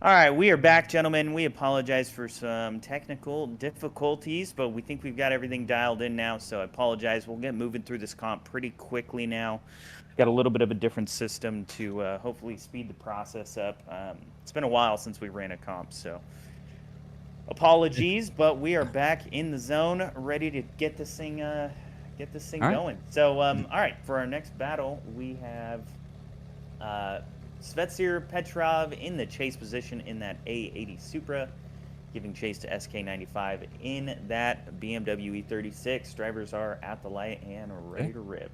All right, we are back, gentlemen. We apologize for some technical difficulties, but we think we've got everything dialed in now, so I apologize. We'll get moving through this comp pretty quickly now. Got a little bit of a different system to hopefully speed the process up. It's been a while since we ran a comp, so apologies, but we are back in the zone, ready to get this thing All right. going. So, all right, for our next battle, we have Svetsir Petrov in the chase position in that A80 Supra, giving chase to SK95 in that BMW E36. Drivers are at the light and ready Okay. to rip.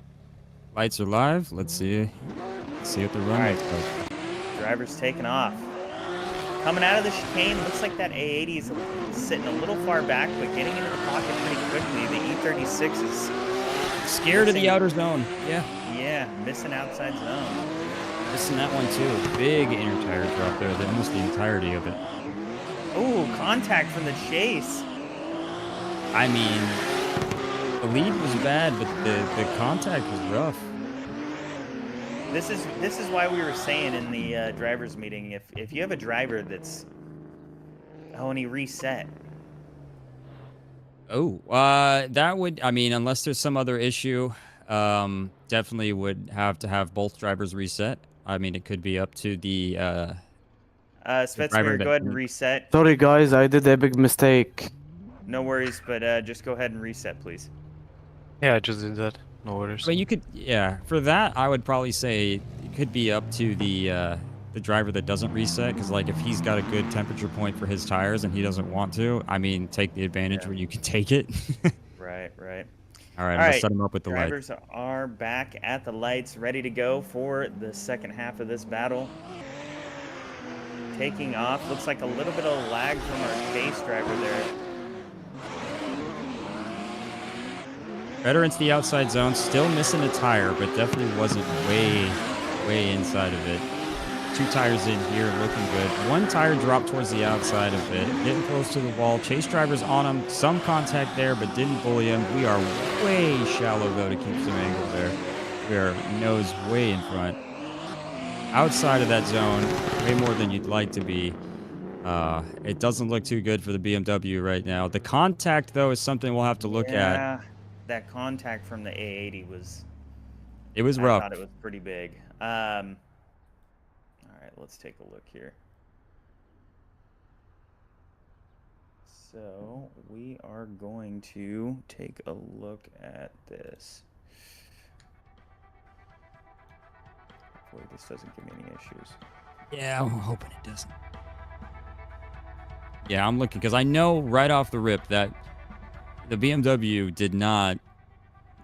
Lights are live. Let's see what the run looks like. Drivers taking off. Coming out of the chicane, looks like that A80 is sitting a little far back, but getting into the pocket pretty quickly. The E36 is Scared of the outer zone. Yeah, missing outside zone. Missing that one too. Big inner tire drop there. Almost the entirety of it. Oh, contact from the chase. I mean, the lead was bad, but the contact was rough. This is why we were saying in the drivers meeting, if you have a driver that's and he reset. Oh, that would, I mean, unless there's some other issue, definitely would have to have both drivers reset. I mean, it could be up to the driver Svetsmir, that. go ahead and reset. Sorry guys, I did a big mistake. No worries, but just go ahead and reset, please. Yeah, I just did that. No worries. But you could, yeah, for that, I would probably say it could be up to the driver that doesn't reset, because like if he's got a good temperature point for his tires and he doesn't want to, I mean, take the advantage when you can take it. Right. All right, I'm gonna set him up with the light. Drivers are back at the lights, ready to go for the second half of this battle. Taking off, looks like a little bit of lag from our chase driver there. Better into the outside zone, still missing a tire, but definitely wasn't way inside of it. 2 tires in here, looking good. 1 tire dropped towards the outside of it, getting close to the wall. Chase driver's on him, some contact there, but didn't bully him. We are way shallow, though, to keep some angle there. We are nose way in front. Outside of that zone, way more than you'd like to be. It doesn't look too good for the BMW right now. The contact, though, is something we'll have to look at. Yeah, that contact from the A80 was... It was rough. I thought it was pretty big. All right, let's take a look here. So we are going to take a look at this. Hopefully this doesn't give me any issues. Yeah, I'm hoping it doesn't. Yeah, I'm looking, because I know right off the rip that the BMW did not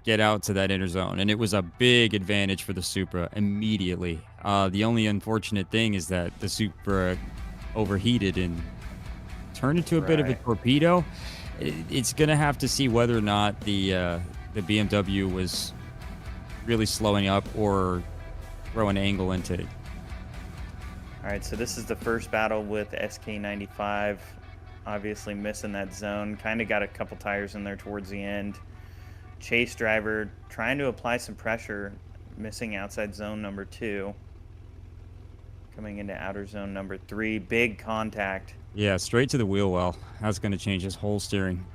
get out to that inner zone, and it was a big advantage for the Supra immediately. The only unfortunate thing is that the Supra overheated and turned into a bit of a torpedo. It's going to have to see whether or not the BMW was really slowing up or throwing angle into it. All right, so this is the first battle with SK95. Obviously missing that zone. Kind of got a couple tires in there towards the end. Chase driver trying to apply some pressure, missing outside zone number 2. Coming into outer zone number 3. Big contact. Yeah, straight to the wheel well. That's going to change his whole steering.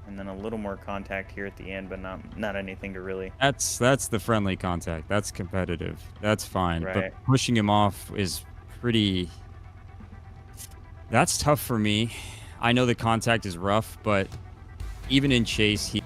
And then a little more contact here at the end, but not anything to really... That's the friendly contact. That's competitive. That's fine. Right. But pushing him off is pretty... That's tough for me. I know the contact is rough, but even in chase, he...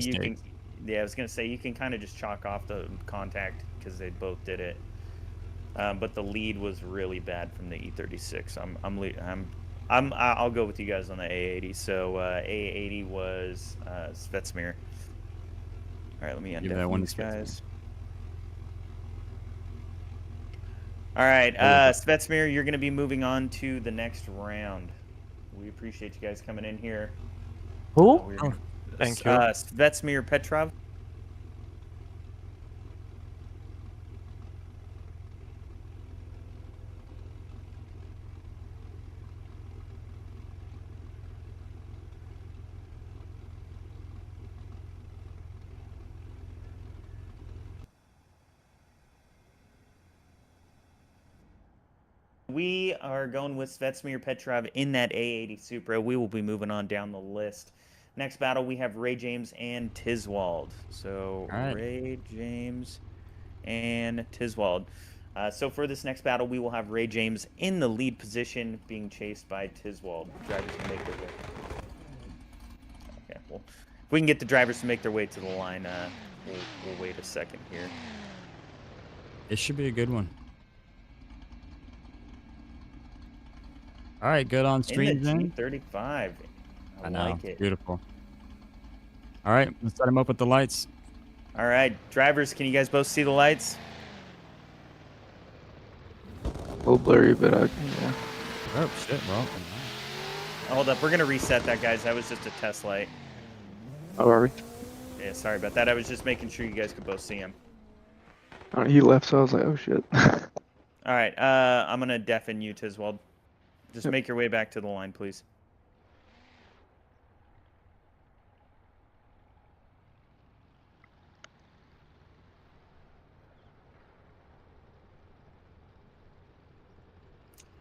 you can, yeah, I was gonna say you can kind of just chalk off the contact because they both did it. But the lead was really bad from the E36. I'll go with you guys on the A80. So A80 was Svetsmir. All right, let me Give that undeafen one these to Svetsmir. guys. All right, Svetsmir, you're going to be moving on to the next round. We appreciate you guys coming in here. Who? Thank you. Svetsmir Petrov. We are going with Svetsmir Petrov in that A80 Supra. We will be moving on down the list. Next battle, we have Ray James and Tiswald. So, All right. Ray James and Tiswald. So, for this next battle, we will have Ray James in the lead position, being chased by Tiswald. Drivers can make their way. Okay, well, if we can get the drivers to make their way to the line, we'll wait a second here. It should be a good one. All right, good on stream in the then. G35. I know, like it. beautiful. All right, let's set him up with the lights. All right, drivers, can you guys both see the lights? A little blurry, but yeah. Oh shit! Well, Hold up, we're gonna reset that, guys. That was just a test light. Oh, are we? Yeah, sorry about that. I was just making sure you guys could both see him. He left, so I was like, oh shit. All right, I'm gonna deafen you, Tiswald. Just Yep. make your way back to the line, please.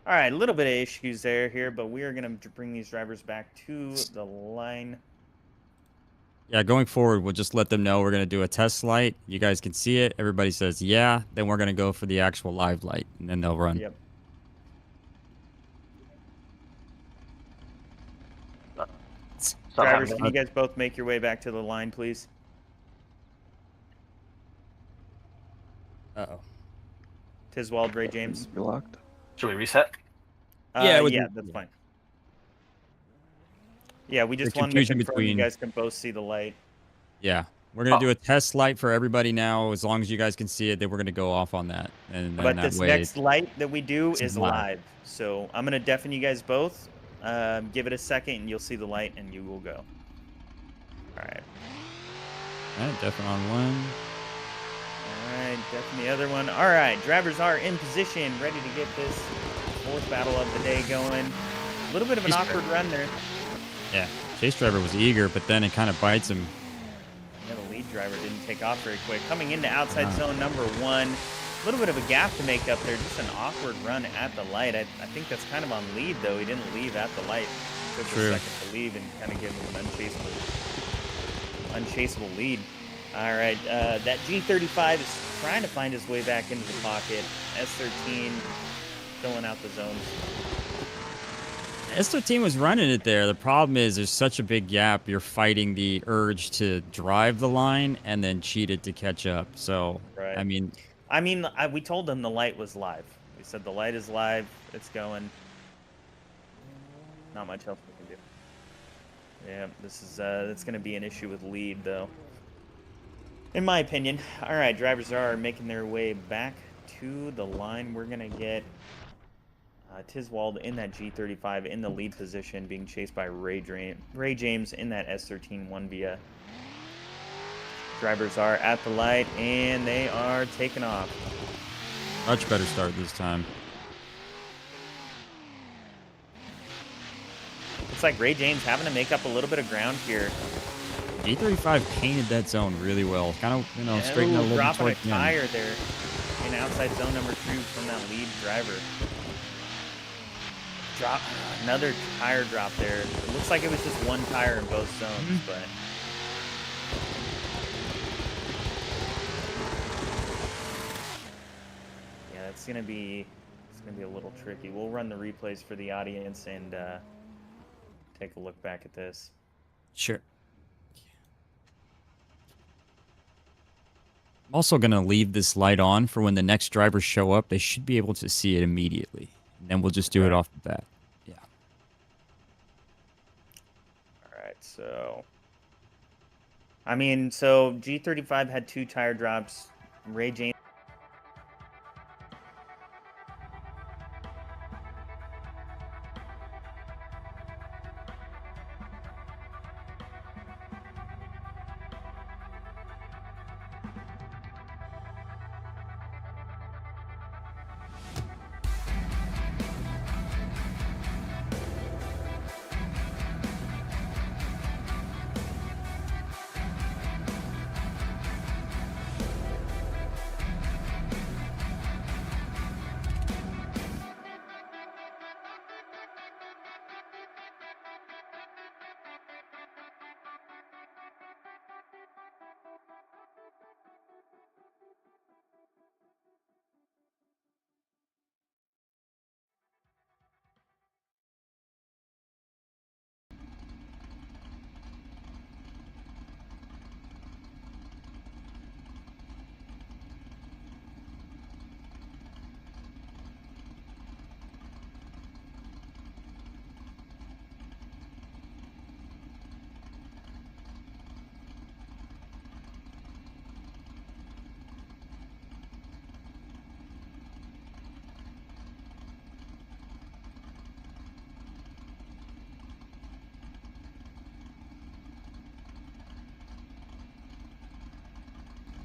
All right, a little bit of issues here, but we are going to bring these drivers back to the line. yeah, going forward, we'll just let them know we're gonna do a test light. You guys can see it. Everybody says yeah. Then we're gonna go for the actual live light, and then they'll run. Yep. Drivers, can you guys both make your way back to the line, please? Uh-oh. Tiswald, Ray James. You're locked. Should we reset? Yeah, yeah, that's fine. Yeah, we just The wanted to confusion confirm you between- guys can both see the light. Yeah, we're gonna do a test light for everybody now. As long as you guys can see it, then we're gonna go off on that. And then But that this way, next light that we do It's is live. live. So I'm going to deafen you guys both. Give it a second, and you'll see the light, and you will go. All right. all right, definitely on one. All right, deafen the other one. All right, drivers are in position, ready to get this fourth battle of the day going. A little bit of an Chase awkward run there. Yeah, chase driver was eager, but then it kind of bites him. Yeah, the lead driver didn't take off very quick. Coming into outside Uh-huh. zone number 1. A little bit of a gap to make up there. Just an awkward run at the light. I think that's kind of on lead, though. He didn't leave at the light. Took True. a second to leave and kind of give him an unchaseable lead. All right, that G35 is trying to find his way back into the pocket. S13 filling out the zones. S13 was running it there. The problem is there's such a big gap. You're fighting the urge to drive the line and then cheated to catch up. So, Right. I mean, we told them the light was live. We said the light is live. It's going. Not much else we can do. Yeah, this is that's going to be an issue with lead, though. In my opinion. All right, drivers are making their way back to the line. We're going to get Tiswald in that G35 in the lead position, being chased by Ray James in that S13 1 via. Drivers are at the light, and they are taking off. much better start this time. Looks like Ray James having to make up a little bit of ground here. E35 painted that zone really well. Kind of, you know, straightened out a little bit dropping a towards the end. tire there in outside zone number 2 from that lead driver. Drop another tire drop there. It looks like it was just one tire in both zones, but yeah, it's gonna be a little tricky. We'll run the replays for the audience and take a look back at this. Sure. I'm also going to leave this light on for when the next drivers show up. They should be able to see it immediately. And then we'll just do it off the bat. Yeah. All right, so... I mean, so G35 had 2 tire drops. Ray James...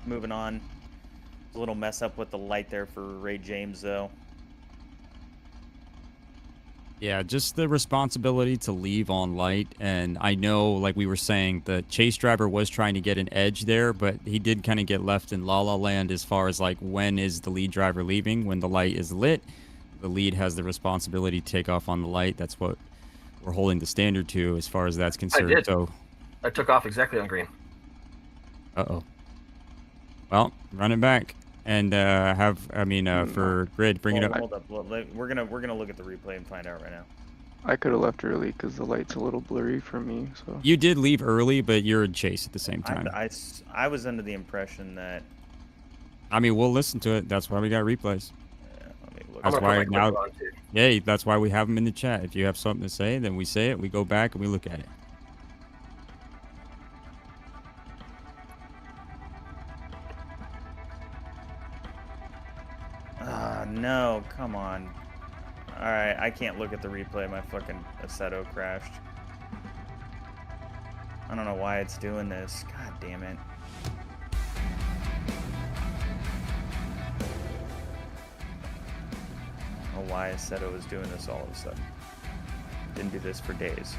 Moving on. A little mess up with the light there for Ray James, though. Yeah, just the responsibility to leave on light. And I know, like we were saying, the chase driver was trying to get an edge there, but he did kind of get left in la la land as far as like when is the lead driver leaving. When the light is lit, the lead has the responsibility to take off on the light. That's what we're holding the standard to as far as that's concerned. I did. So I took off exactly on green. Uh-oh. Well, run it back and for Grid, bring it up. Hold up. We're gonna look at the replay and find out right now. I could have left early because the light's a little blurry for me. So You did leave early, but you're in chase at the same time. I was under the impression that... I mean, we'll listen to it. That's why we got replays. Let me look. That's why now... on too. Yeah, that's why we have them in the chat. If you have something to say, then we say it. We go back and we look at it. No, come on. Alright, I can't look at the replay. My fucking Assetto crashed. I don't know why it's doing this. God damn it. I don't know why Assetto is doing this all of a sudden. Didn't do this for days.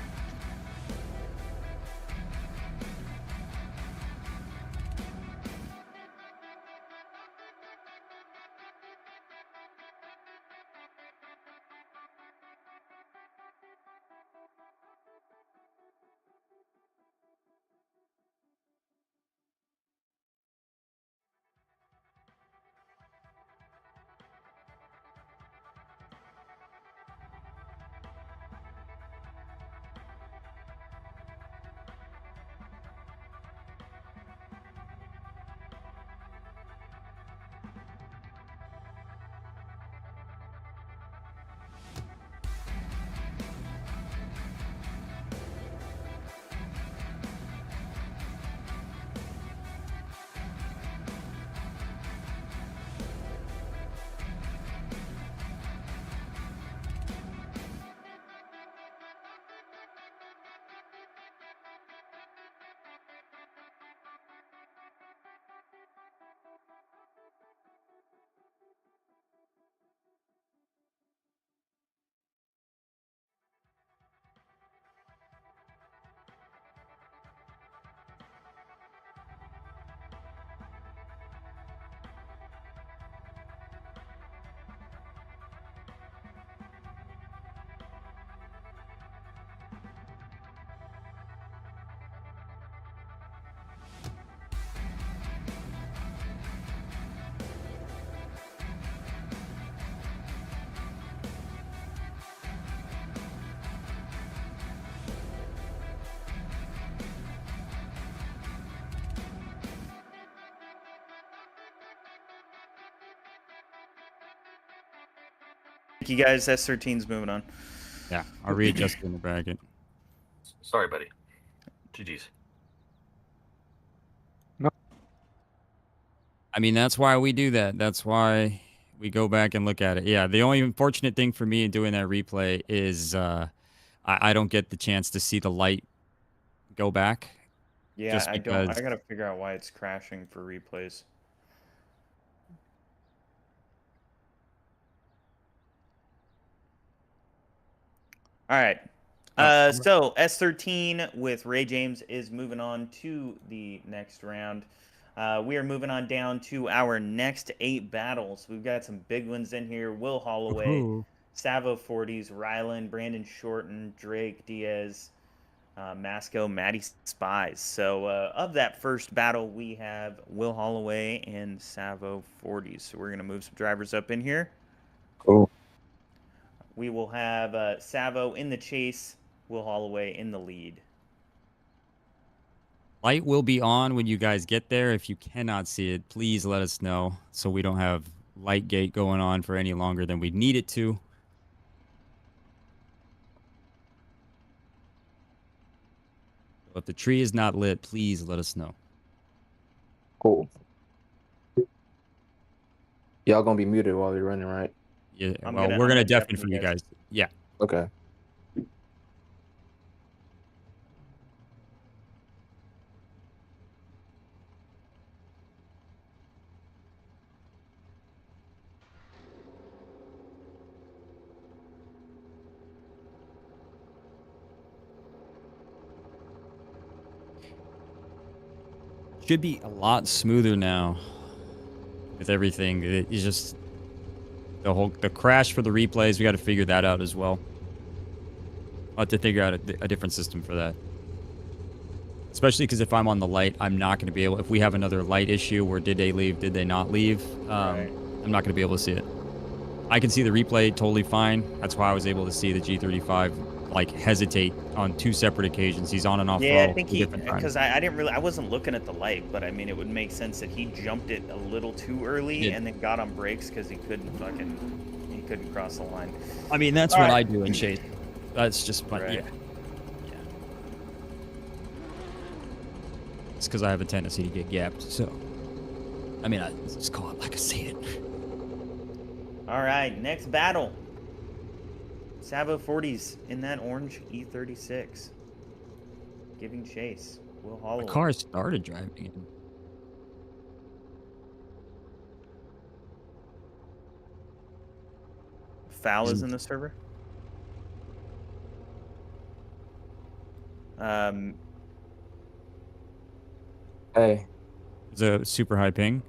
you guys. S13's moving on. Yeah, I'll readjust in the bracket. Sorry, buddy. GG's. I mean, that's why we do that. That's why we go back and look at it. Yeah, the only unfortunate thing for me in doing that replay is I don't get the chance to see the light go back. Yeah, Just I don't. because I gotta figure out why it's crashing for replays. All right. So S13 with Ray James is moving on to the next round. We are moving on down to our next 8 battles. We've got some big ones in here. Will Holloway, Woohoo. Savo 40s, Ryland, Brandon Shorten, Drake Diaz, Masco, Matty Spies. So of that first battle, we have Will Holloway and Savo 40s. So we're going to move some drivers up in here. Cool. We will have Savo in the chase, Will Holloway in the lead. Light will be on when you guys get there. If you cannot see it, please let us know so we don't have light gate going on for any longer than we need it to. If the tree is not lit, please let us know. Cool. Y'all gonna be muted while we're running, right? Yeah, I'm well, gonna- we're I'm gonna gonna deafen for deafen you you guys. Yeah. Okay. Should be a lot smoother now with everything. It's just the crash for the replays. We got to figure that out as well. I'll have to figure out a different system for that. Especially because if I'm on the light, I'm not going to be able. If we have another light issue where did they leave, did they not leave, Right. I'm not going to be able to see it. I can see the replay totally fine. That's why I was able to see the G35 like hesitate on 2 separate occasions. He's on and off. Yeah, I roll think 2 he, different times. because I didn't really, I wasn't looking at the light, but I mean, it would make sense that he jumped it a little too early He did. and then got on brakes because he couldn't cross the line. I mean, that's All what right. I do in chase. That's just fun. Right. Yeah. It's because I have a tendency to get gapped. So, I mean, I just call it like I see it. All right, next battle. Savo 40s in that orange E36. Giving chase. Will Holloway. The car started driving again. Foul is in the server. Hey, It's a super high ping.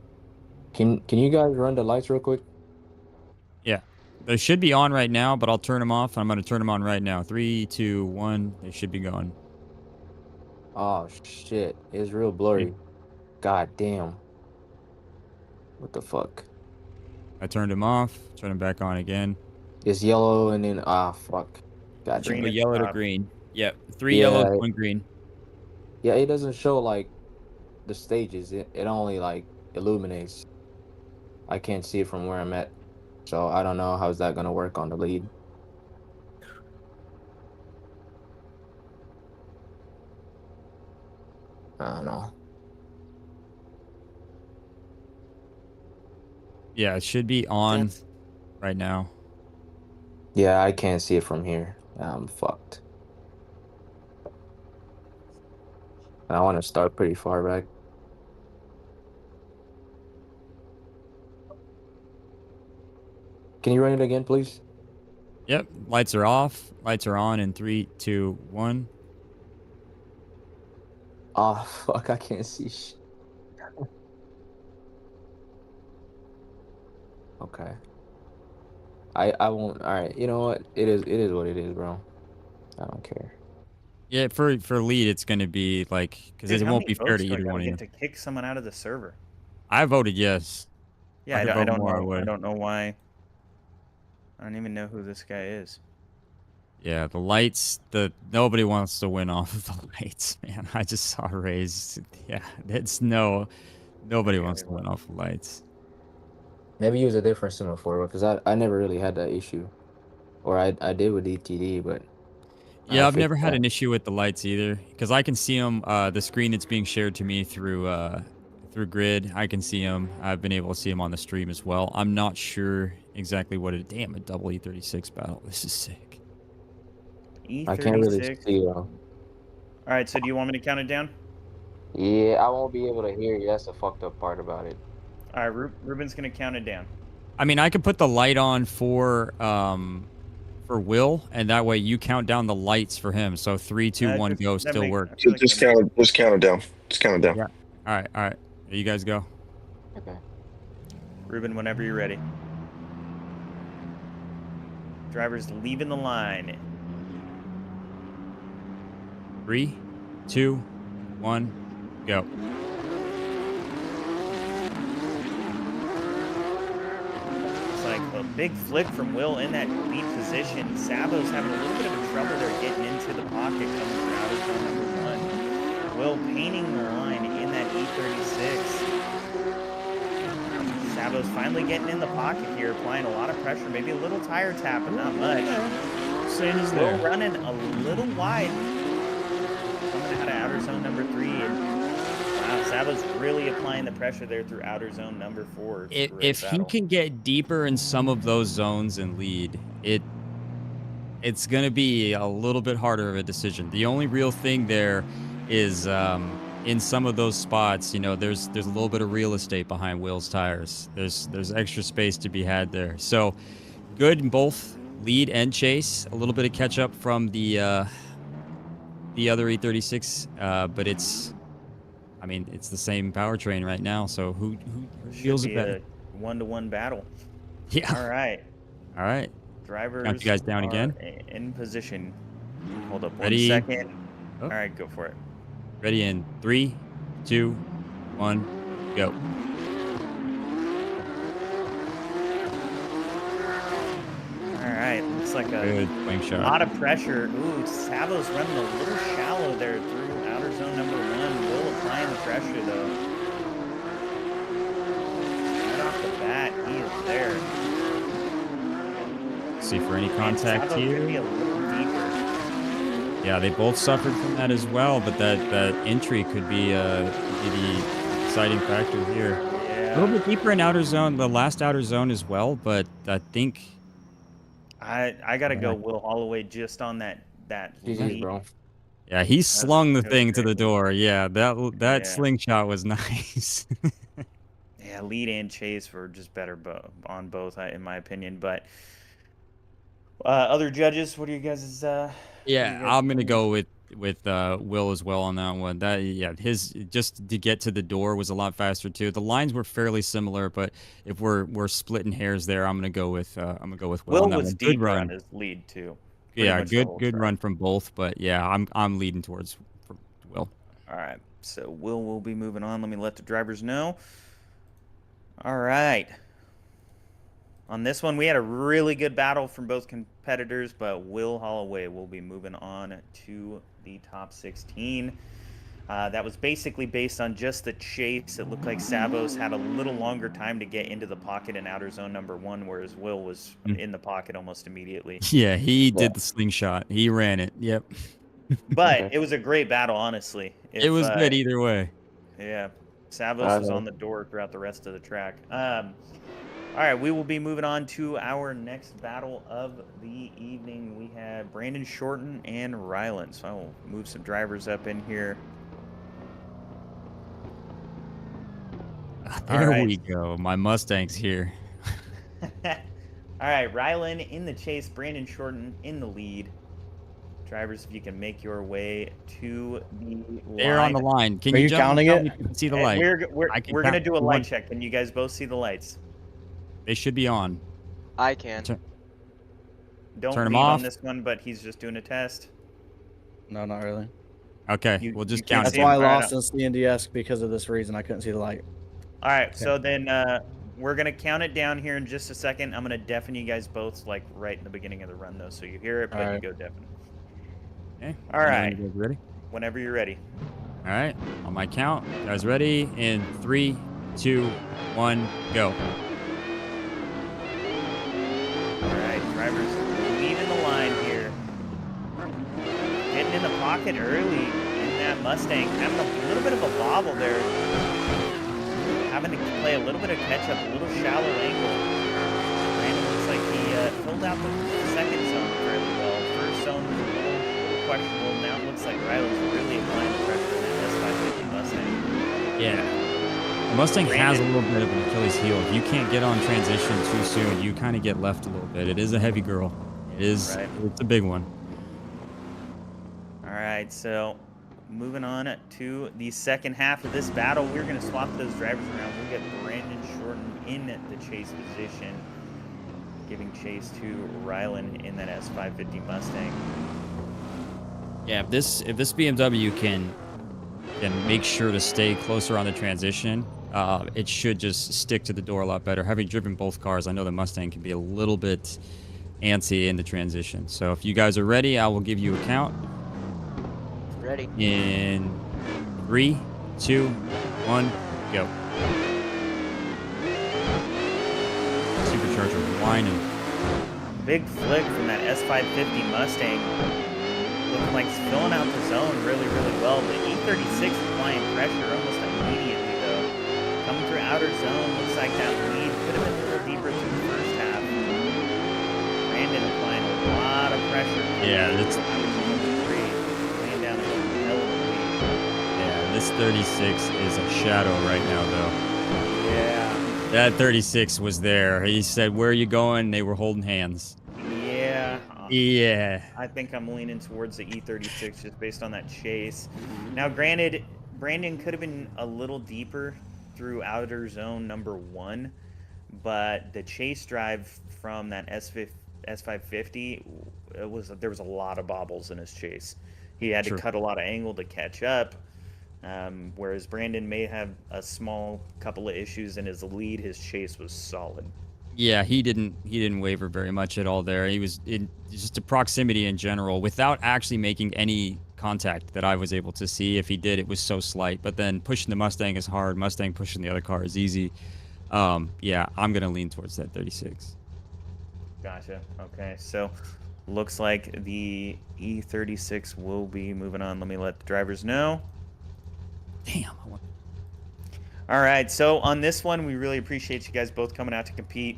can you guys run the lights real quick? Yeah. They should be on right now, but I'll turn them off. I'm going to turn them on right now. 3, 2, 1. They should be going. Oh shit, it's real blurry. God damn. What the fuck? I turned them off. Turn them back on again. It's yellow and then fuck. God Green damn. Go at yellow to top. green. Yep. 3 Yeah. yellow, 1 green. Yeah, it doesn't show like the stages. It only like illuminates. I can't see it from where I'm at. So I don't know how's that gonna work on the lead. I don't know. Yeah, it should be on That's- right now. Yeah, I can't see it from here. I'm fucked. And I want to start pretty far back. Can you run it again, please? Yep. Lights are off. Lights are on in 3, 2, 1. Oh, fuck, I can't see shit. Okay. I won't. All right. You know what? It is what it is, bro. I don't care. Yeah, for lead, it's going to be like, because Dude, it how won't many be fair votes to do I either gotta one of you. get to kick someone out of the server? I voted yes. Yeah, I could I vote don't more, I know. I would. don't know why. I don't even know who this guy is. Yeah, the lights, nobody wants to win off of the lights, man. I just saw Ray's. Yeah, nobody wants to win off of lights. Maybe use a different semaphore because I never really had that issue. or I did with ETD, but Yeah, I I've never fixed had that. an issue with the lights either, because I can see them. The screen that's being shared to me through Grid, I can see them. I've been able to see them on the stream as well. I'm not sure exactly what it. Damn, a double E36 battle. This is sick. I can't really E36. see though. All right, so do you want me to count it down? Yeah, I won't be able to hear you. That's the fucked up part about it. All right, Ruben's gonna count it down. I mean, I could put the light on for Will, and that way you count down the lights for him. So 3, 2, 1, go. That Still make- work. I feel like Just that count it. Just count it down. Just count it down. Yeah. All right. All right. There you guys go. Okay. Ruben, whenever you're ready. Driver's leaving the line. 3, 2, 1, go. It's like a big flick from Will in that lead position. Sabo's having a little bit of a trouble there getting into the pocket coming through outer zone number 1. Will painting the line in that E36. Sabo's finally getting in the pocket here, applying a lot of pressure. Maybe a little tire tap, but not much. Same as Will there. running a little wide. Coming out of outer zone number 3. And wow, Sabo's really applying the pressure there through outer zone number 4. If he can get deeper in some of those zones and lead, it's going to be a little bit harder of a decision. The only real thing there is in some of those spots, you know, there's a little bit of real estate behind Will's tires. There's extra space to be had there. So good in both lead and chase. A little bit of catch up from the other E36, but it's the same powertrain right now. So who feels it better? A 1-to-1 battle. Yeah. All right. All right. Drivers Count you guys down are again. In position. Hold up Ready? 1 second. Oh. All right, go for it. Ready in 3, 2, 1, go. All right, looks like a Good swing shot. lot of pressure. Ooh, Sabo's running a little shallow there through outer zone number 1. Will applying the pressure though. Right off the bat, he is there. See for any And contact Sabo could be here. a little deeper. Yeah, they both suffered from that as well, but that entry could be the exciting factor here. A little Yeah, bit deeper in outer zone, the last outer zone as well, but I think I gotta go Will Holloway just on that GG's, lead. bro. yeah, he slung the that was thing to great. the door. Yeah, that Yeah. slingshot was nice. Yeah, lead and chase were just better on both, in my opinion. But other judges, what are you guys? Yeah, guys I'm gonna think? go with Will as well on that one. His just to get to the door was a lot faster too. The lines were fairly similar, but if we're splitting hairs there, I'm gonna go with Will Will on that was one. Good deep run. on his lead too. Pretty Yeah, much the good whole good track. run from both, but yeah, I'm leading towards Will. All right, so will be moving on. Let me let the drivers know. All right. On this one, we had a really good battle from both competitors, but Will Holloway will be moving on to the top 16. That was basically based on just the chase. It looked like Sabos had a little longer time to get into the pocket in outer zone number 1, whereas Will was in the pocket almost immediately. Yeah, he Yeah. did the slingshot. He ran it. Yep. But Okay. it was a great battle, honestly. It was good either way. Yeah, Savos was on the door throughout the rest of the track. All right, we will be moving on to our next battle of the evening. We have Brandon Shorten and Ryland. So I will move some drivers up in here. There right. we go. My Mustang's here. All right, Ryland in the chase, Brandon Shorten in the lead. Drivers, if you can make your way to the line. They're on the line. Can Are you jump counting and tell it? me if you can see the And light? We're I can going to count do a one. light check. Can you guys both see the lights? They should be on. I can. Don't Turn 'em lead off. on this one, but he's just doing a test. No, not really. Okay, You- we'll you just can't count That's it. see why I him right lost now. in CNDS because of this reason. I couldn't see the light. All right, so then we're going to count it down here in just a second. I'm going to deafen you guys both like right in the beginning of the run, though, so you hear it, but All you right. go deafen. Okay. All right. You guys ready? Whenever you're ready. All right. On my count. You guys ready? In 3, 2, 1, go. All right, drivers leaving getting in the pocket early in that Mustang, having a little bit of a bobble there. Having to play a little bit of catch-up, a little shallow angle. Brandon looks like he filled out the second zone fairly well. First zone was a little questionable. Now it looks like Riley's really applying the pressure in that S550 Mustang. Yeah. The Mustang has a little bit of an Achilles heel. If you can't get on transition too soon, you kind of get left a little bit. It is a heavy girl. It is. Right. It's a big one. All right, so moving on to the second half of this battle, we're going to swap those drivers around. We'll get Brandon Shorten in the chase position, giving chase to Rylan in that S550 Mustang. Yeah, if this BMW can make sure to stay closer on the transition, it should just stick to the door a lot better. Having driven both cars, I know the Mustang can be a little bit antsy in the transition. So if you guys are ready, I will give you a count. Ready. In 3, 2, 1, go. Supercharger whining. Big flick from that S550 Mustang. Looking like it's filling out the zone really, really well. The E36 applying pressure almost immediately, though. Coming through outer zone, looks like that lead could have been a little deeper through the first half. Brandon applying a lot of pressure. Yeah, that's... laying down a hell of a lead. Yeah, this 36 is a shadow right now, though. Yeah. That 36 was there. He said, "Where are you going?" They were holding hands. Yeah. Yeah. I think I'm leaning towards the E36 just based on that chase. Now, granted, Brandon could have been a little deeper through outer zone number 1, but the chase drive from that S550, there was a lot of bobbles in his chase. He had to cut a lot of angle to catch up, whereas Brandon may have a small couple of issues in his lead. His chase was solid. Yeah, he didn't waver very much at all there. He was in just a proximity in general without actually making any contact that I was able to see. If he did, it was so slight. But then pushing the Mustang is hard. Mustang pushing the other car is easy. Yeah, I'm going to lean towards that 36. Gotcha. Okay, so looks like the E36 will be moving on. Let me let the drivers know. Damn. All right, so on this one, we really appreciate you guys both coming out to compete.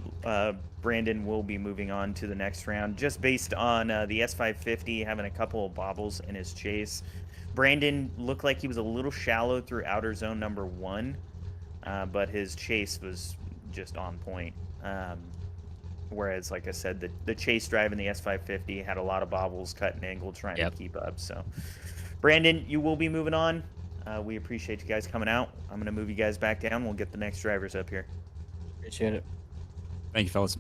Brandon will be moving on to the next round, just based on the S550 having a couple of bobbles in his chase. Brandon looked like he was a little shallow through outer zone number 1, but his chase was just on point. Whereas, like I said, the chase drive in the S550 had a lot of bobbles, cut and angle, trying to keep up. So, Brandon, you will be moving on. We appreciate you guys coming out. I'm going to move you guys back down. We'll get the next drivers up here. Appreciate it. Thank you, fellas.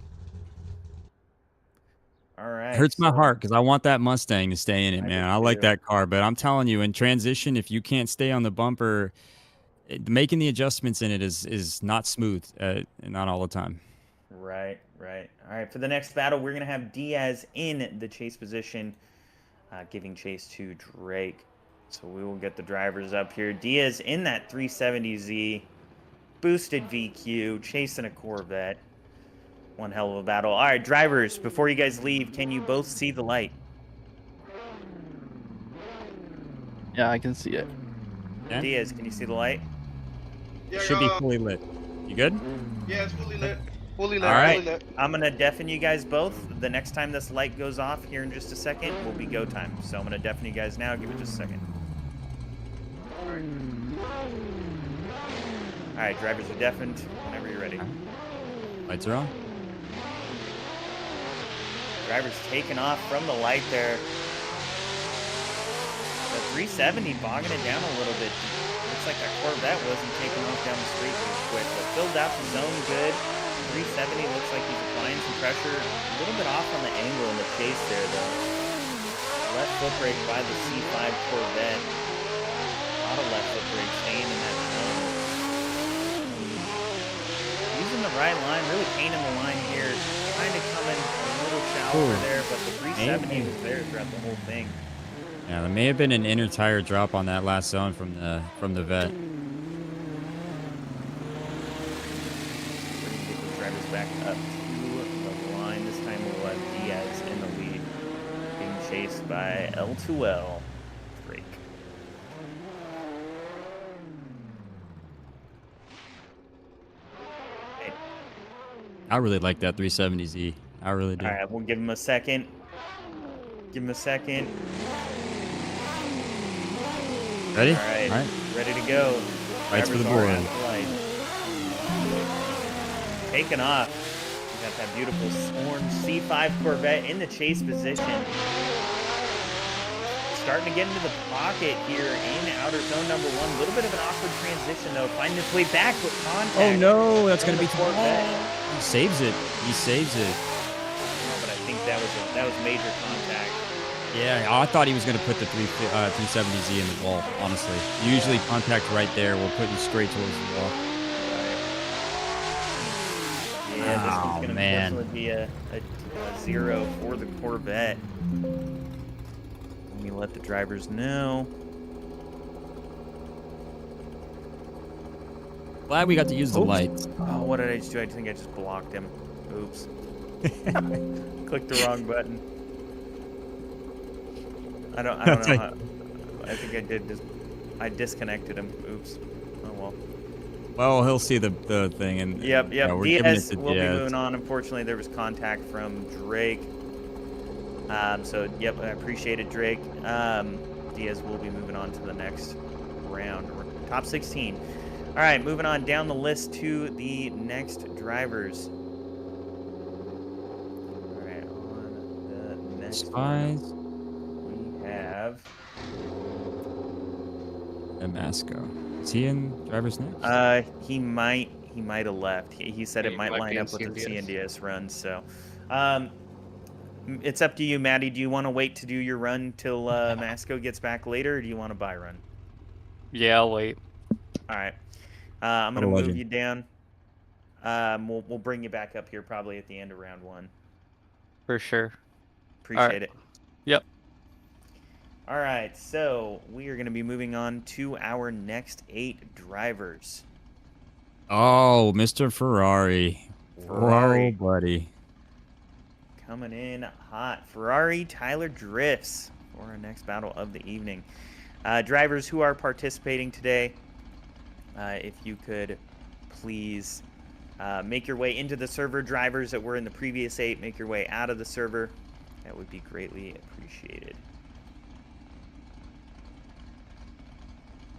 All right. It hurts my heart because I want that Mustang to stay in it, man. I like that car, but I'm telling you, in transition, if you can't stay on the bumper, making the adjustments in it is not smooth, not all the time. Right. All right, for the next battle, we're going to have Diaz in the chase position, giving chase to Drake. So we will get the drivers up here. Diaz in that 370Z, boosted VQ, chasing a Corvette. One hell of a battle. All right, drivers, before you guys leave, can you both see the light? Yeah, I can see it. Yeah? Diaz, can you see the light? Yeah, It should be fully lit. You good? Yeah, it's fully lit. Fully lit. All right, Fully lit. I'm going to deafen you guys both. The next time this light goes off here in just a second will be go time. So I'm going to deafen you guys now. Give it just a second. All right, drivers are deafened whenever you're ready. Lights are on. Drivers taking off from the light there. The 370 bogging it down a little bit. Looks like that Corvette wasn't taking off down the street real quick, but filled out the zone good. 370 looks like he's applying some pressure. A little bit off on the angle in the chase there, though. Left foot brake by the C5 Corvette. A lot of left foot brake staying in that zone. Using the right line, really painting the line here. Trying to come in a little shallower there, but the 370 was there throughout the whole thing. Yeah, there may have been an inner tire drop on that last zone from the vet. We're going to get the drivers back up to the line. This time we'll have Diaz in the lead, being chased by L2L. Drake. Okay. I really like that 370Z. I really do. All right, we'll give him a second. Give him a second. Ready? All right, All right. ready to go. Lights for the Drivers are board. at the light. Taking off. We got that beautiful orange C5 Corvette in the chase position. Starting to get into the pocket here in outer zone number 1. A little bit of an awkward transition though. Finding its way back with contact. Oh no, that's from gonna be the Corvette. He saves it. He saves it. No, but I think that was major contact. Yeah, I thought he was gonna put the 370Z in the wall. Honestly, usually contact right there will put you straight towards the wall. Yeah, this Oh, one's going to man. unfortunately be a 0 for the Corvette. Let me let the drivers know. Glad we got to use the Oops. lights. Oh, what did I just do? I think I just blocked him. Oops. Clicked the wrong button. I don't know how. I think I did I disconnected him. Oops. Oh well. Well, he'll see the thing and Yep. yeah, we're giving it Diaz to will be Diaz. moving on. Unfortunately, there was contact from Drake. So, yep, I appreciate it, Drake. Diaz will be moving on to the next round. Top 16. All right, moving on down the list to the next drivers. All right, on the next Spies. one, we have... Damasco. Is he in driver's next? He might have left. He said Yeah, it he might might line be in up with the CNDS. CNDS run. So, it's up to you, Maddie. Do you want to wait to do your run till Masco gets back later, or do you want to buy run? Yeah, I'll wait. All right. I'm What gonna a move legend. you down. We'll bring you back up here probably at the end of round 1. For sure. Appreciate it. Yep. All right, so we are going to be moving on to our next 8 drivers. Oh, Mr. Ferrari. Ferrari. Whoa, buddy. Coming in hot. Ferrari Tyler drifts for our next battle of the evening. Drivers who are participating today, if you could please make your way into the server. Drivers that were in the previous 8, make your way out of the server. That would be greatly appreciated.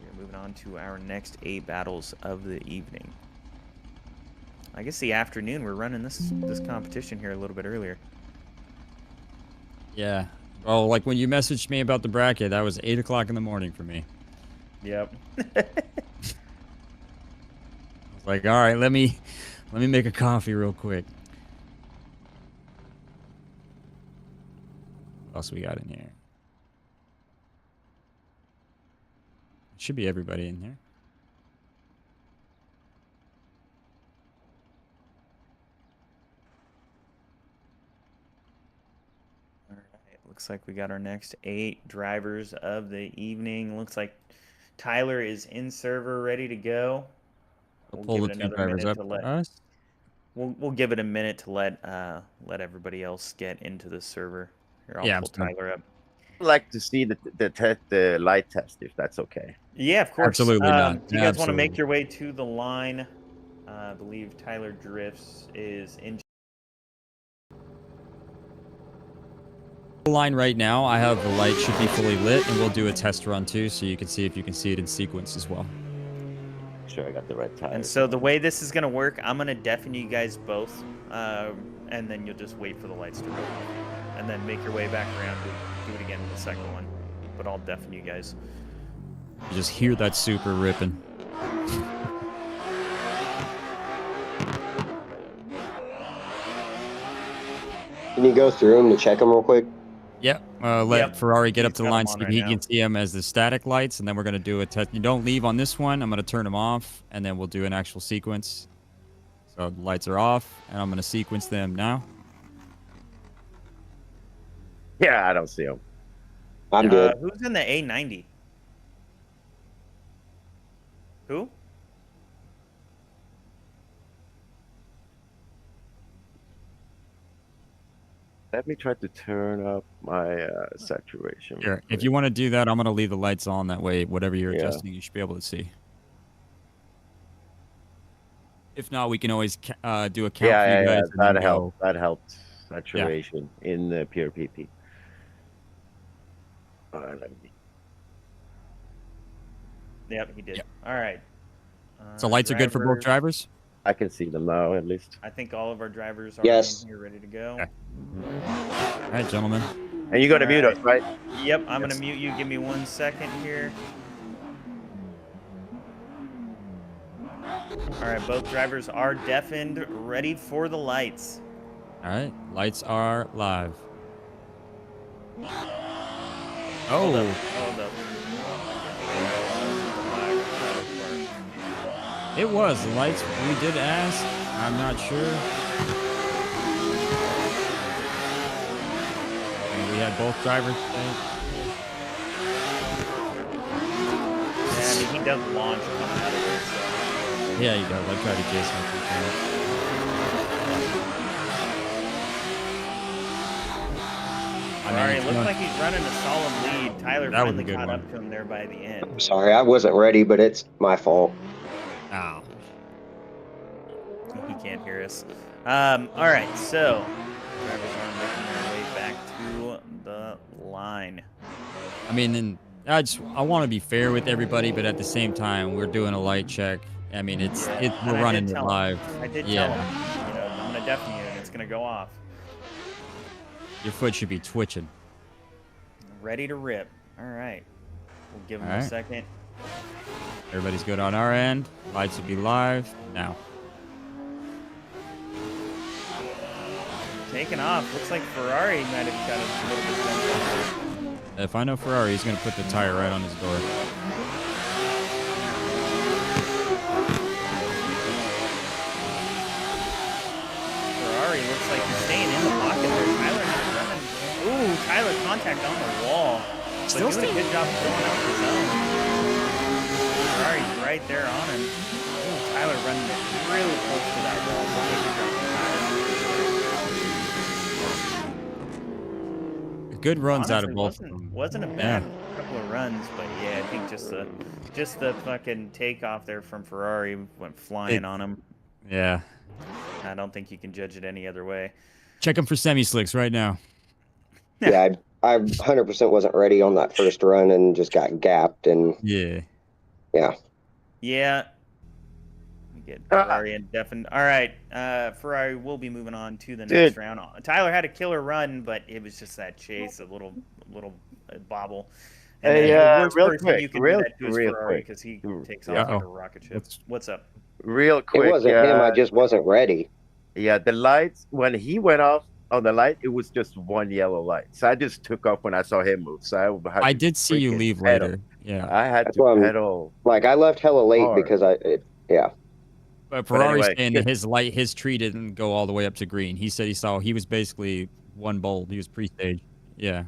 We're moving on to our next 8 battles of the evening. I guess the afternoon. We're running this competition here a little bit earlier. Yeah. Well, like when you messaged me about the bracket, that was 8 o'clock in the morning for me. Yep. I was like, all right, let me make a coffee real quick. What else we got in here? Should be everybody in here. All right. Looks like we got our next 8 drivers of the evening. Looks like Tyler is in server, ready to go. We'll We'll pull give the it 2 another drivers minute up to for let. us. We'll give it a minute to let everybody else get into the server. Here, I'll Yeah, pull absolutely. Tyler up. I'd like to see the light test, if that's okay. Yeah, of course. Absolutely not. Do you guys want to make Absolutely. your way to the line? I believe Tyler Drifts is in. The line right now, I have the light should be fully lit, and we'll do a test run too, so you can see if you can see it in sequence as well. Sure, I got the right tires. And so the way this is going to work, I'm going to deafen you guys both, and then you'll just wait for the lights to go off. And then make your way back around and do it again with the second one. But I'll deafen you guys. You just hear that super ripping. Can you go through them to check them real quick? Yep. Let Yep. Ferrari get up He's to the got line 'em so on that right he now. can see them as the static lights, and then we're going to do a test. You don't leave on this one. I'm going to turn them off, and then we'll do an actual sequence. So the lights are off, and I'm going to sequence them now. Yeah, I don't see them. I'm good. Who's in the A90? Who? Let me try to turn up my saturation. Here, if you want to do that, I'm going to leave the lights on. That way, whatever you're Yeah. adjusting, you should be able to see. If not, we can always do a count for you guys. And That then helps. go. That helps. Saturation in the pure PP. Let me... Yep, he did. Yep. All right. So lights are good for both drivers? I can see them now, at least. I think all of our drivers are Yes. in here ready to go. Okay. All right, gentlemen. And you got to All mute right. us, right? Yep, I'm going to mute you. Give me 1 second here. All right, both drivers are deafened, ready for the lights. All right, lights are live. Hold Oh, up. Hold up. it was. The lights, we did ask. I'm not sure. And we had both drivers say. Yeah, I mean, he does launch coming out of there, so. Yeah, he does. I tried to chase him. Sorry, it looks like he's running a solid lead. Tyler That was a finally good caught one. up to him there by the end. I'm sorry, I wasn't ready, but it's my fault. Ow. He can't hear us. All right, so drivers are making their way back to the line. I mean, and I want to be fair with everybody, but at the same time, we're doing a light check. I mean, And we're I running did it tell him. live. I did Yeah. tell him, you know, I'm gonna deafen you, and it's gonna go off. Your foot should be twitching. Ready to rip. All right, we'll give him All a right. second. Everybody's good on our end. Lights will be live now. Taking off. Looks like Ferrari might have got a little bit jumped. If I know Ferrari, he's going to put the tire right on his door. Ferrari looks like he's staying in the pocket there. Tyler not running. Ooh, Tyler contact on the wall. But Still doing a good job of throwing out the zone. Ferrari's right there on him. Ooh, Tyler running it really close to that wall. So good job from Tyler. Good runs out of Honestly, both of them. wasn't a bad couple of runs, but yeah, I think just the fucking takeoff there from Ferrari went flying on him. Yeah. I don't think you can judge it any other way. Check him for semi-slicks right now. Yeah, I 100% wasn't ready on that first run and just got gapped and Yeah. yeah. Yeah. We get Ferrari and deafened. All right, Ferrari will be moving on to the next round. Tyler had a killer run, but it was just that chase, a little bobble. And Hey, the worst real person quick, you can real- do that to is real Ferrari quick. because he takes off Yeah. like a rocket ship. What's up? Real quick. It wasn't him, I just wasn't ready. Yeah, the lights, when he went off on the light, it was just one yellow light. So I just took off when I saw him move. So I did see you leave later. Yeah. I had That's to why I'm- pedal. Like I left hella late Hard. because yeah. But Ferrari's anyway, saying that his tree didn't go all the way up to green. He said he was basically one bolt. He was pre-stage. Yeah.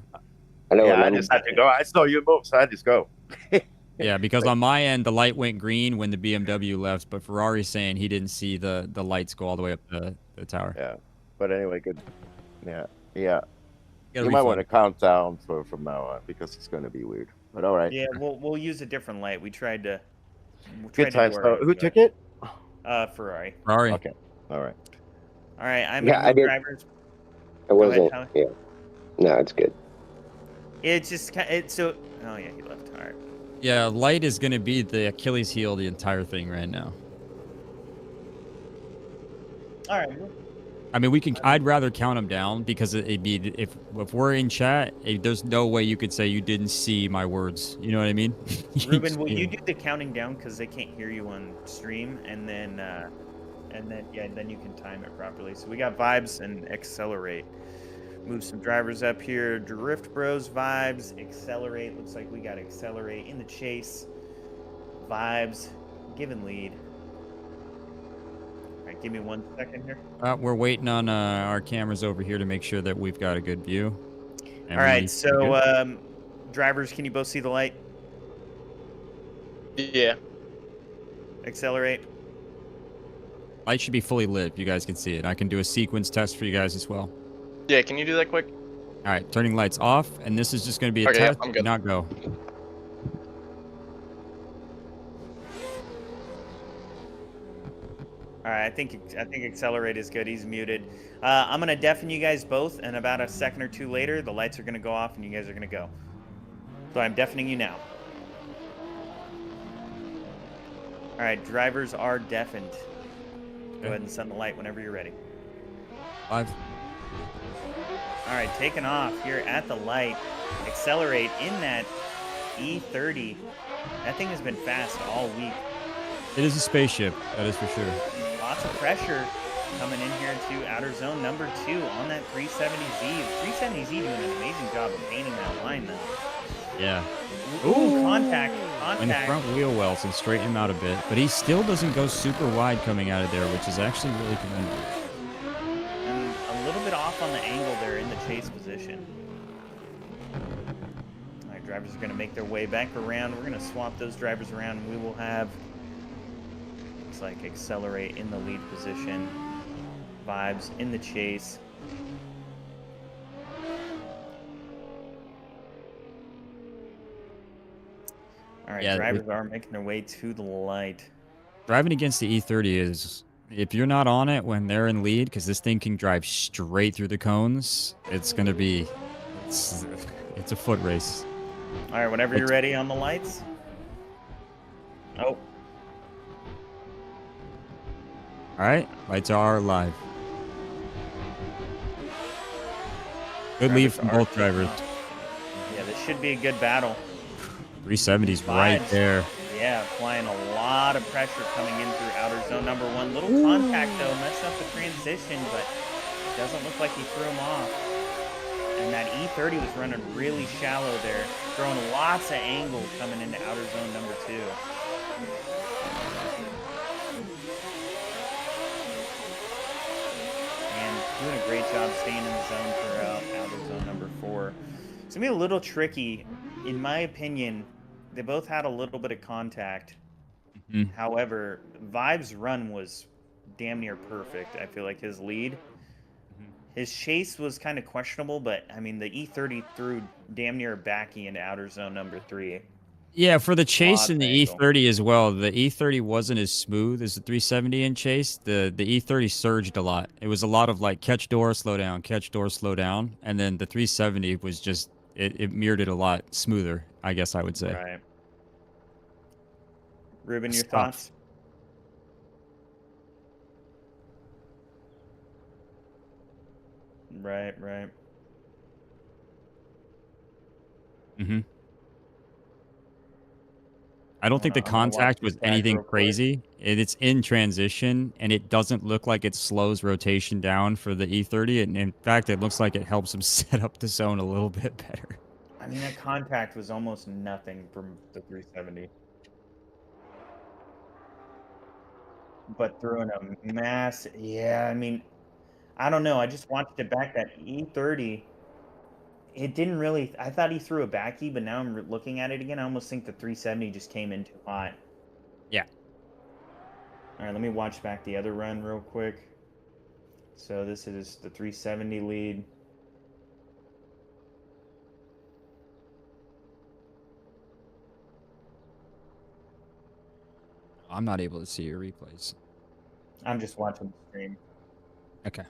I know. Yeah, I just had to go. I saw you move, so I just go. Yeah, because on my end, the light went green when the BMW left, but Ferrari's saying he didn't see the lights go all the way up the tower. Yeah. But anyway, good. Yeah. Yeah. Get a You might want to refund. count down from now on because it's going to be weird. But all right. Yeah, we'll use a different light. We tried to. Good times. So who took it? Ferrari. Ferrari. Okay. All right. All right, I'm Yeah, I gonna move did. drivers. It Go ahead, wasn't. Tyler. Yeah. No, it's good. It's just so. Oh yeah, he left. All right. Yeah, light is going to be the Achilles heel of the entire thing right now. All right. I mean, I'd rather count them down because it'd be if we're in chat, there's no way you could say you didn't see my words. You know what I mean? Ruben, will you do the counting down because they can't hear you on stream, and then then you can time it properly. So we got vibes and accelerate. Move some drivers up here. Drift Bros vibes, accelerate. Looks like we got accelerate in the chase. Vibes, given lead. All right, give me 1 second here. We're waiting on our cameras over here to make sure that we've got a good view. All right, so drivers, can you both see the light? Yeah. Accelerate. Light should be fully lit if you guys can see it. I can do a sequence test for you guys as well. Yeah, can you do that quick? All right, turning lights off, and this is just going to be a Okay, yeah, test. I'm Do good. not go. All right, I think accelerate is good. He's muted. I'm gonna deafen you guys both, and about a second or two later, the lights are gonna go off, and you guys are gonna go. So I'm deafening you now. All right, drivers are deafened. Go ahead and send the light whenever you're ready. 5. All right, taking off here at the light. Accelerate in that E30. That thing has been fast all week. It is a spaceship, that is for sure. Lots of pressure coming in here to outer zone number 2 on that 370Z. The 370Z doing an amazing job of painting that line, though. Yeah. Ooh, contact. In the front wheel wells and straighten him out a bit, but he still doesn't go super wide coming out of there, which is actually really commendable. And a little bit off on the angle there in the chase position. All right, drivers are going to make their way back around. We're going to swap those drivers around, and we will have, looks like, accelerate in the lead position. Vibes in the chase. All right, Yeah, drivers are making their way to the light. Driving against the E30 is, if you're not on it when they're in lead, because this thing can drive straight through the cones, it's going to be, it's a foot race. All right, whenever you're ready on the lights. Oh. All right, lights are live. Good lead from both drivers. Yeah, this should be a good battle. 370's right there. Yeah, applying a lot of pressure coming in through outer zone number 1. Little contact, though, messed up the transition, but it doesn't look like he threw him off. And that E30 was running really shallow there, throwing lots of angle coming into outer zone number 2. And doing a great job staying in the zone throughout outer zone number 4. It's going to be a little tricky. In my opinion, they both had a little bit of contact. Mm-hmm. However, Vibe's run was damn near perfect. I feel like his lead. His chase was kind of questionable, but I mean, the E30 threw damn near a backy into outer zone number 3. Yeah, for the chase in the angle. E30 as well, the E30 wasn't as smooth as the 370 in chase. The E30 surged a lot. It was a lot of like catch door, slow down, catch door, slow down. And then the 370 was just, it mirrored it a lot smoother, I guess I would say. Right. Ruben, your Stop. thoughts? Right. Mm-hmm. I don't think the contact was anything crazy. It's in transition, and it doesn't look like it slows rotation down for the E30. And in fact, it looks like it helps him set up the zone a little bit better. I mean, that contact was almost nothing from the 370. But throwing a mass, yeah, I mean, I don't know. I just watched it back. That E30, it didn't really. I thought he threw a backy, but now I'm looking at it again. I almost think the 370 just came in too hot. Yeah. All right, let me watch back the other run real quick. So this is the 370 lead. I'm not able to see your replays. I'm just watching the stream. Okay.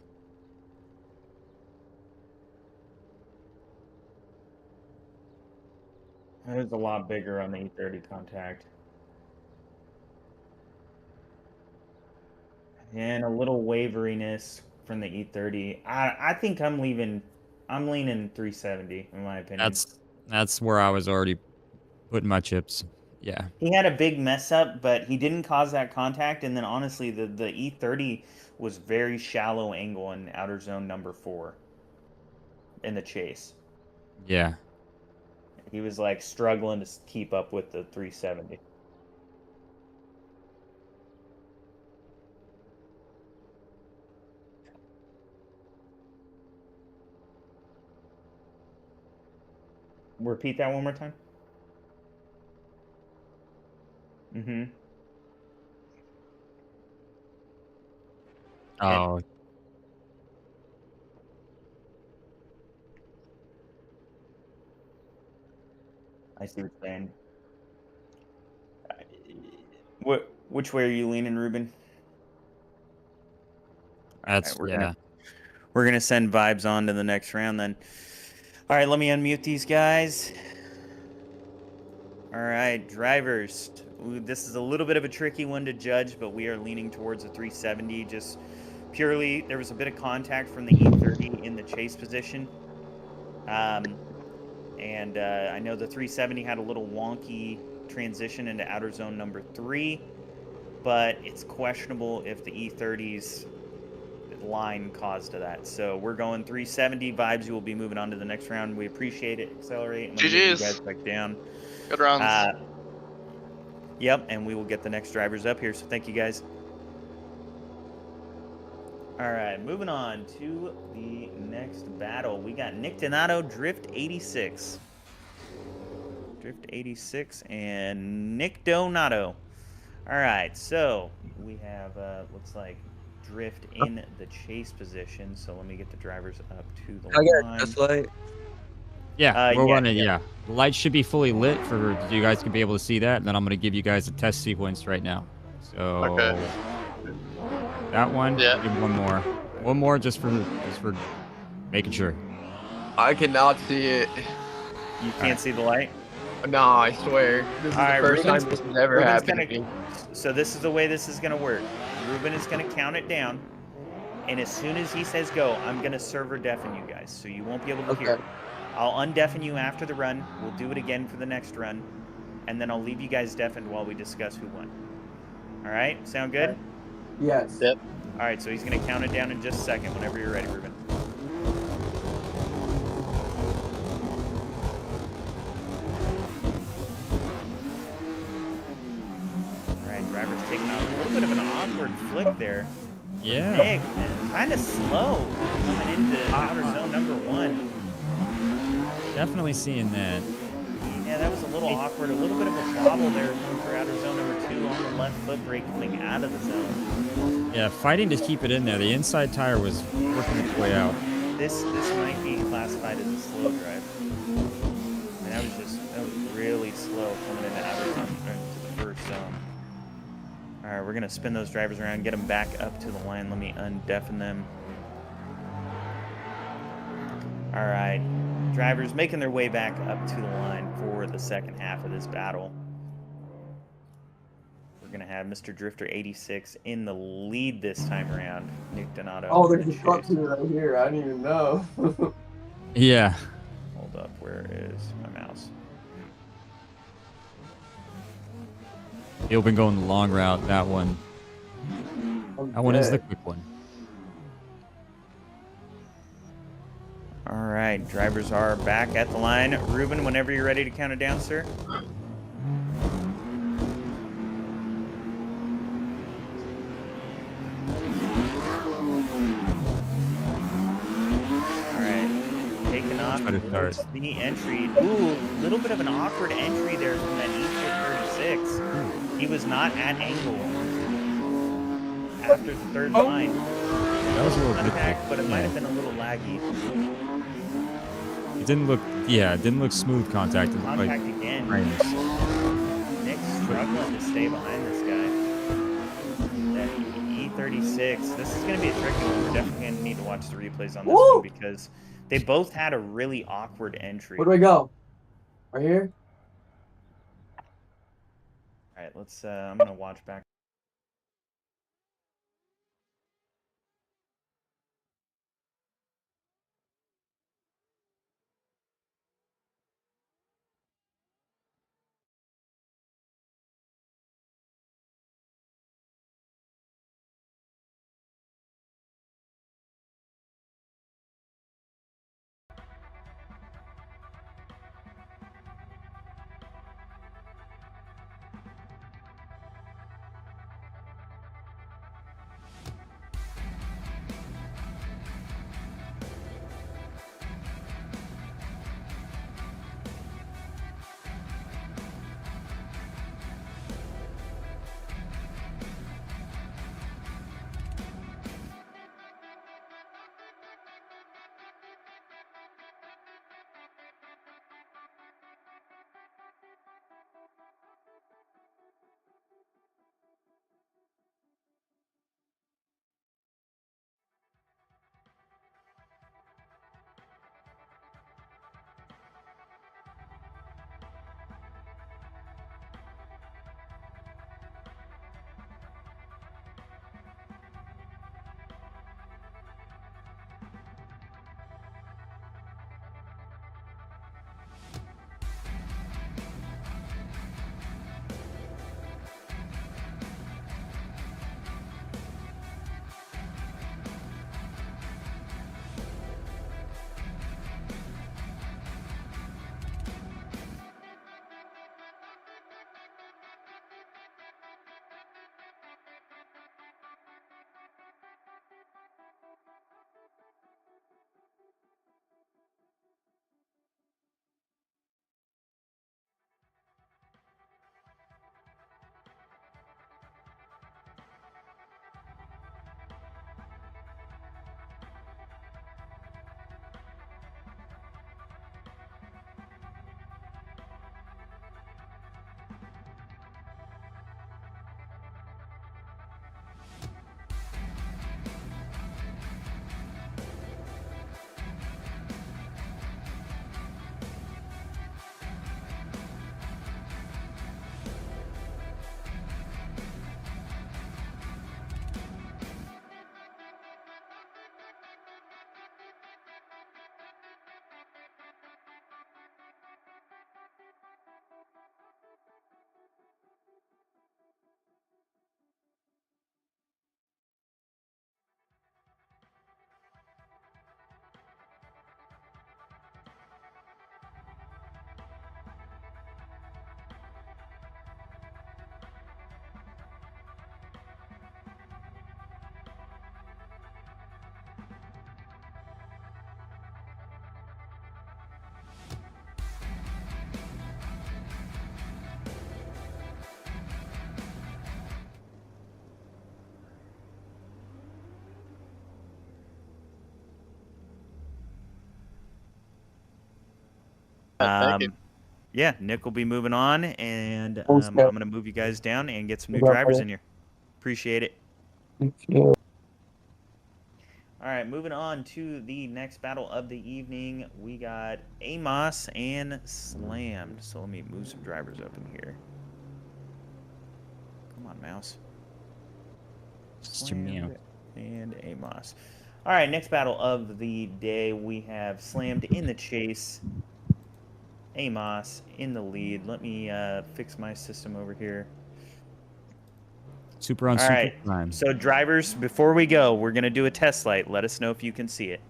It was a lot bigger on the E30 contact. And a little waveriness from the E30. I think I'm leaning 370 in my opinion. That's where I was already putting my chips. Yeah. He had a big mess up, but he didn't cause that contact. And then honestly, the E30 was very shallow angle in outer zone number 4 in the chase. Yeah. He was like struggling to keep up with the 370. Repeat that one more time. Mm-hmm. Oh. I see what you're saying. Which way are you leaning, Ruben? All That's right, yeah. we're gonna send vibes on to the next round then. All right, let me unmute these guys. All right, drivers. This is a little bit of a tricky one to judge, but we are leaning towards a 370. Just purely, there was a bit of contact from the E30 in the chase position. And I know the 370 had a little wonky transition into outer zone number 3, but it's questionable if the E30's line caused to that. So we're going 370 vibes. You will be moving on to the next round. We appreciate it. Accelerate. I'm going to get you GG's. guys back down. Good rounds. Yep, and we will get the next drivers up here. So thank you guys. All right, moving on to the next battle. We got Nick Donato, Drift 86. Drift 86 and Nick Donato. All right, so we have, looks like Drift in the chase position. So let me get the drivers up to the line. Yeah, we're yeah, running. yeah. Yeah, the lights should be fully lit for you guys to be able to see that. And then I'm going to give you guys a test sequence right now. So Okay. that one. Yeah. I'll give one more just for making sure. I cannot see it. You can't see the light? No, I swear. This is All right, the first Ruben's- time this has ever Ruben's happened to gonna- me. So this is the way this is going to work. Ruben is going to count it down. And as soon as he says go, I'm going to server deafen you guys. So you won't be able to hear. I'll undeafen you after the run. We'll do it again for the next run. And then I'll leave you guys deafened while we discuss who won. All right? Sound good? Yes. Yep. All right, so he's going to count it down in just a second whenever you're ready, Ruben. All right, driver's taking off. A little bit of an awkward flick there. Yeah. Nick, kind of slow coming into outer zone number 1. Definitely seeing that. Yeah, that was a little awkward. A little bit of a bobble there for outer zone number 2 on the left foot brake coming out of the zone. Yeah, fighting to keep it in there. The inside tire was working its way out. This might be classified as a slow drive. And that was really slow coming into outer zone, or into the first zone. All right, we're gonna spin those drivers around, get them back up to the line. Let me undeafen them. All right, drivers making their way back up to the line for the second half of this battle. We're gonna have Mr. Drifter 86 in the lead this time around. Nick Donato. Oh, there's a truck right here. I didn't even know. Yeah. Hold up, where is my mouse? You've been going the long route. That one. That one is the quick one. All right, drivers are back at the line. Ruben, whenever you're ready to count it down, sir. All right, taking off towards the entry. Ooh, a little bit of an awkward entry there from that E36. He was not at angle after the third line. That was a little bit, but it might have been a little laggy. It didn't look, yeah, it didn't look smooth contact. It looked Contact like again. frames. Nick's struggling to stay behind this guy. That E36. This is going to be a tricky one. We're definitely going to need to watch the replays on this one because they both had a really awkward entry. Where do we go? Right here? All right, let's. I'm going to watch back. Thank you. Yeah, Nick will be moving on, and I'm going to move you guys down and get some new drivers in here. Appreciate it. All right, moving on to the next battle of the evening. We got Amos and Slammed. So let me move some drivers up in here. Come on, mouse. Slammed and Amos. All right, next battle of the day. We have Slammed in the chase. Amos in the lead. Let me fix my system over here. Super on All super right. time. So drivers, before we go, we're going to do a test light. Let us know if you can see it.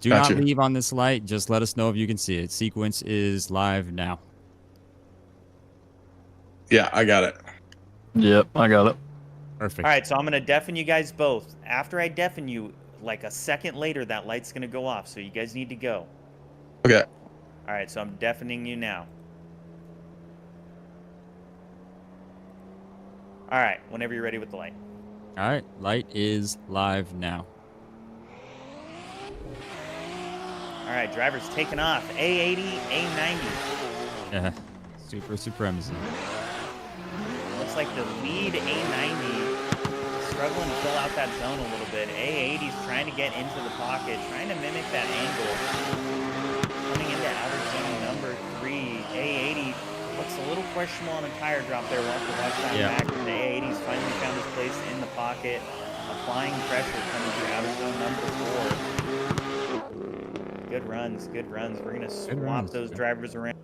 Do not leave on this light. Just let us know if you can see it. Sequence is live now. Yeah, I got it. Yep, I got it. Perfect. All right, so I'm going to deafen you guys both. After I deafen you, like a second later, that light's going to go off. So you guys need to go. Okay. All right, so I'm deafening you now. All right, whenever you're ready with the light. All right, light is live now. All right, drivers taking off. A80, A90. Yeah, super supremacy. Looks like the lead A90 struggling to fill out that zone a little bit. A80's trying to get into the pocket, trying to mimic that angle. Coming into outer zone number 3. A80 looks a little questionable on a tire drop there. We'll have to watch that back. And the A80's finally found his place in the pocket. Applying pressure coming through outer zone number 4. Good runs, good runs. We're going to swap those drivers around.